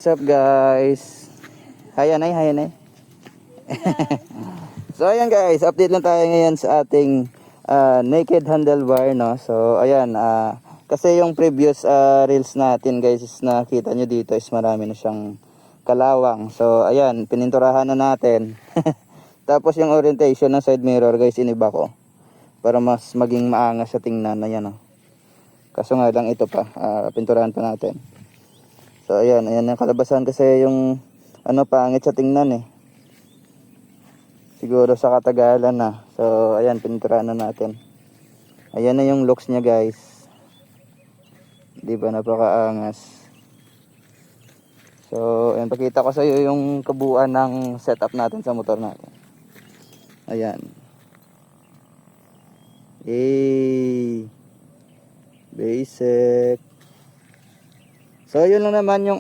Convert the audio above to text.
What's up guys? Hi Anay, hi Anay. So ayan guys, update lang tayo ngayon sa ating naked handlebar, no. So ayan, kasi yung previous reels natin guys is nakita nyo dito is marami na siyang kalawang. So ayan, pininturahan na natin. Tapos yung orientation ng side mirror guys, iniba ko para mas maging maangas sa tingnan na yan, no. Kaso nga lang ito pa, pinturahan pa natin. So ayan ang kalabasan kasi yung pangit sa tingnan eh. Siguro sa katagalan na. So ayan, pininturahan na natin. Ayan na yung looks niya guys. Di ba napakaangas. So ayan, pakita ko sa iyo yung kabuuan ng setup natin sa motor natin. Ayan. Basic. So yun lang naman yung